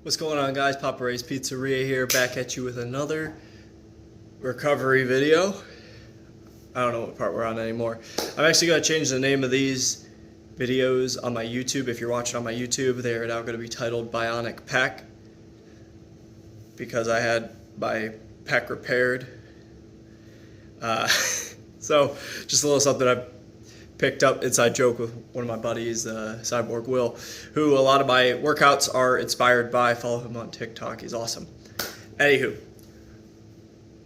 What's going on, guys? Papa Ray's Pizzeria here, back at you with another recovery video. I don't know what part we're on anymore. I'm actually going to change the name of these videos on my YouTube. If you're watching on my YouTube, they are now going to be titled Bionic Pec, because I had my pec repaired. So just a little something I picked up, inside joke with one of my buddies, Cyborg Will, who a lot of my workouts are inspired by. Follow him on TikTok, he's awesome. Anywho,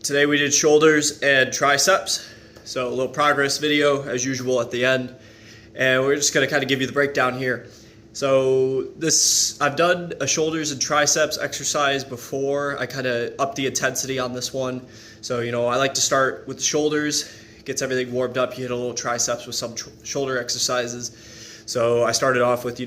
today we did shoulders and triceps, so a little progress video as usual at the end, and we're just going to kind of give you the breakdown here. So I've done a shoulders and triceps exercise before. I kind of upped the intensity on this one. So, I like to start with the shoulders. Gets everything warmed up. You hit a little triceps with some shoulder exercises. So I started off with,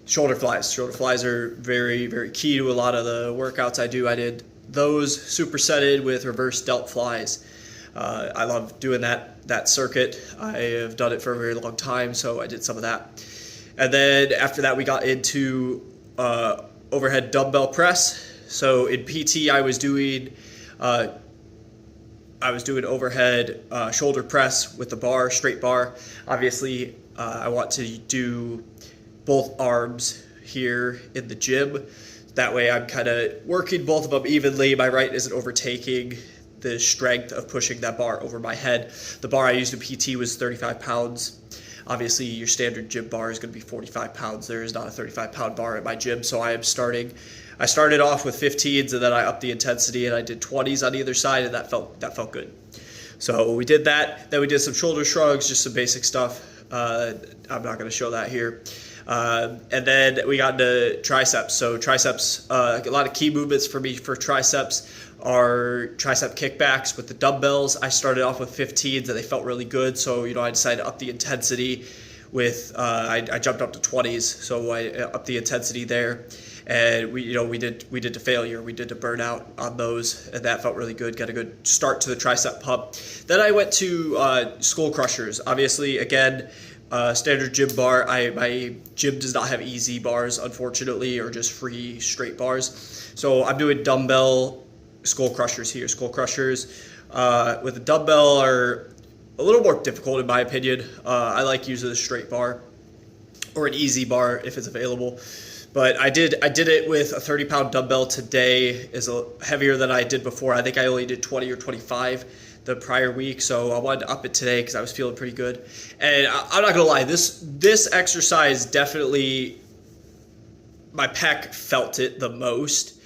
shoulder flies. Shoulder flies are very, very key to a lot of the workouts I do. I did those supersetted with reverse delt flies. I love doing that circuit. I have done it for a very long time, so I did some of that. And then after that, we got into overhead dumbbell press. So in PT, I was doing overhead shoulder press with the bar, straight bar. Obviously, I want to do both arms here in the gym. That way I'm kind of working both of them evenly. My right isn't overtaking the strength of pushing that bar over my head. The bar I used in PT was 35 pounds. Obviously, your standard gym bar is going to be 45 pounds. There is not a 35-pound bar at my gym, so I started off with 15s, and then I upped the intensity, and I did 20s on either side, and that felt good. So we did that. Then we did some shoulder shrugs, just some basic stuff. I'm not going to show that here. And then we got into triceps. So triceps, a lot of key movements for me for triceps are tricep kickbacks with the dumbbells. I started off with 15s, and they felt really good. So I decided to up the intensity with I jumped up to 20s. So I upped the intensity there. And we did to failure, we did to burnout on those, and that felt really good. Got a good start to the tricep pump. Then I went to skull crushers. Obviously, again, standard gym bar. My gym does not have easy bars, unfortunately, or just free straight bars. So I'm doing dumbbell skull crushers here. Skull crushers with a dumbbell are a little more difficult in my opinion. I like using a straight bar or an easy bar if it's available. But I did it with a 30-pound dumbbell today. Is heavier than I did before. I think I only did 20 or 25 the prior week, so I wanted to up it today because I was feeling pretty good. And I'm not gonna lie, this exercise definitely, my pec felt it the most.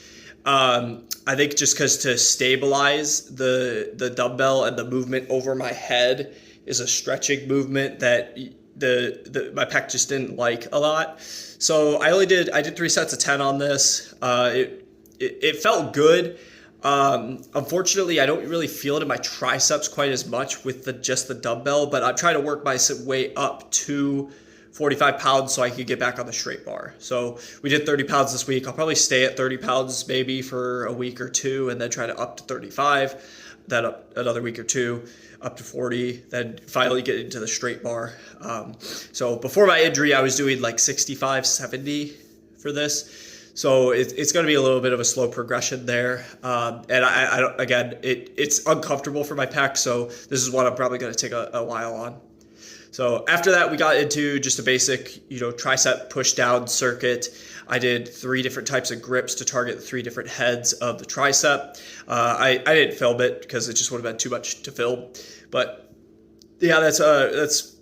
I think just because to stabilize the dumbbell and the movement over my head is a stretching movement that my pec just didn't like a lot. So I did 3 sets of 10 on this. It felt good. Unfortunately, I don't really feel it in my triceps quite as much with just the dumbbell, but I'm trying to work my way up to 45 pounds so I could get back on the straight bar. So we did 30 pounds this week. I'll probably stay at 30 pounds maybe for a week or two, and then try to up to 35, then up another week or two, up to 40, then finally get into the straight bar. So before my injury, I was doing like 65, 70 for this. So it's going to be a little bit of a slow progression there. And again, it's uncomfortable for my pec, so this is what I'm probably going to take a while on. So after that, we got into just a basic, tricep push down circuit. I did 3 different types of grips to target the 3 different heads of the tricep. I didn't film it because it just would have been too much to film. But yeah, that's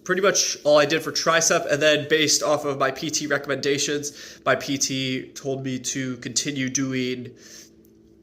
pretty much all I did for tricep. And then based off of my PT recommendations, my PT told me to continue doing,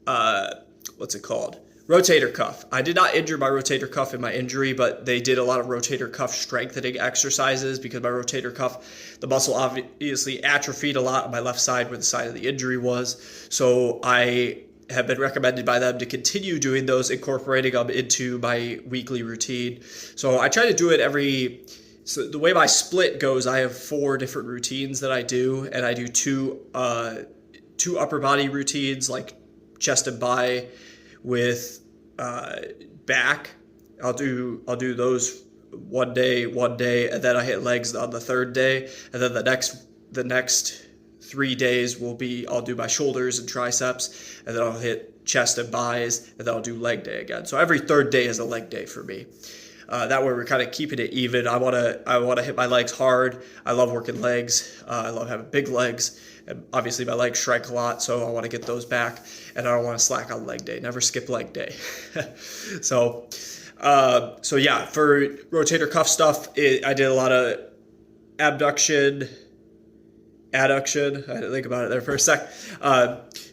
what's it called? Rotator cuff. I did not injure my rotator cuff in my injury, but they did a lot of rotator cuff strengthening exercises because my rotator cuff, the muscle obviously atrophied a lot on my left side where the side of the injury was. So I have been recommended by them to continue doing those, incorporating them into my weekly routine. So I try to do it so the way my split goes, I have 4 different routines that I do, and I do two upper body routines, like chest and bi, with back. I'll do those one day, and then I hit legs on the 3rd day, and then the next 3 days I'll do my shoulders and triceps, and then I'll hit chest and buys, and then I'll do leg day again. So every third day is a leg day for me. That way we're kind of keeping it even. I wanna hit my legs hard. I love working legs. I love having big legs. And obviously my legs shrink a lot, so I want to get those back, and I don't want to slack on leg day. Never skip leg day. So yeah, for rotator cuff stuff, I did a lot of adduction. I had to think about it there for a sec.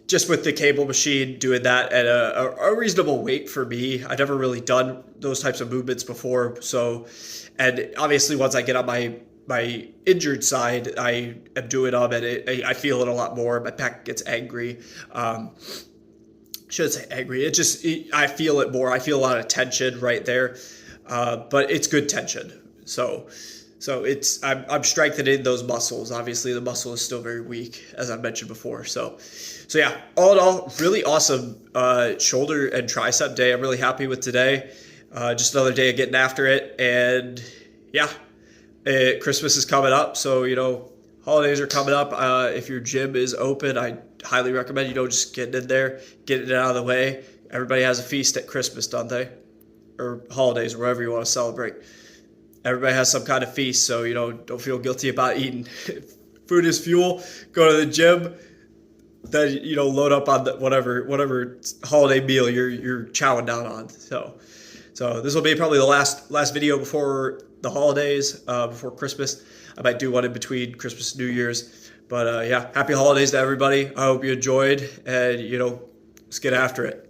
Just with the cable machine, doing that at a reasonable weight for me. I've never really done those types of movements before. So, and obviously once I get on my injured side, I am doing them, and I feel it a lot more. My pec gets angry. Shouldn't say angry. I feel it more. I feel a lot of tension right there, but it's good tension. So I'm strengthening those muscles. Obviously, the muscle is still very weak, as I mentioned before. So yeah, all in all, really awesome shoulder and tricep day. I'm really happy with today. Just another day of getting after it, and yeah. Christmas is coming up, so holidays are coming up. If your gym is open, I highly recommend just getting in there, getting it out of the way. Everybody has a feast at Christmas, don't they? Or holidays, or wherever you want to celebrate. Everybody has some kind of feast, so don't feel guilty about eating. Food is fuel. Go to the gym, then load up on whatever holiday meal you're chowing down on. So this will be probably the last video before the holidays, before Christmas. I might do one in between Christmas and New Year's. But yeah, happy holidays to everybody. I hope you enjoyed, and let's get after it.